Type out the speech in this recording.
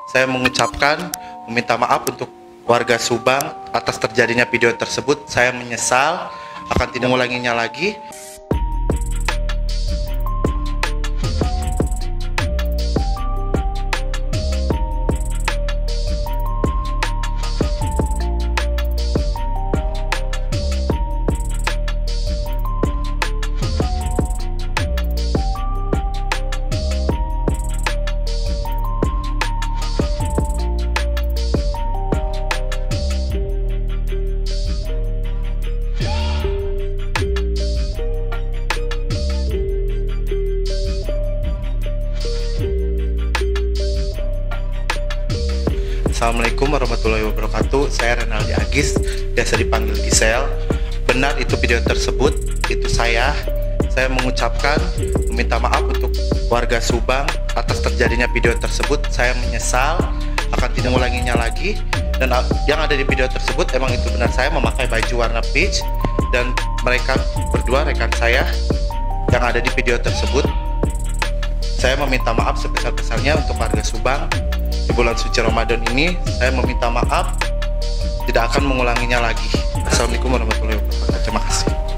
saya mengucapkan meminta maaf untuk warga Subang atas terjadinya video tersebut. Saya menyesal, akan tidak mengulanginya lagi. Assalamualaikum warahmatullahi wabarakatuh. Saya Renaldi Agis, biasa dipanggil Gisel. Benar itu video tersebut, itu saya. Saya mengucapkan meminta maaf untuk warga Subang atas terjadinya video tersebut. Saya menyesal, akan tidak mengulanginya lagi. Dan yang ada di video tersebut emang itu benar, saya memakai baju warna peach. Dan mereka berdua rekan saya yang ada di video tersebut. Saya meminta maaf sebesar-besarnya untuk warga Subang. Di bulan suci Ramadan ini, saya meminta maaf, tidak akan mengulanginya lagi. Assalamualaikum warahmatullahi wabarakatuh. Terima kasih.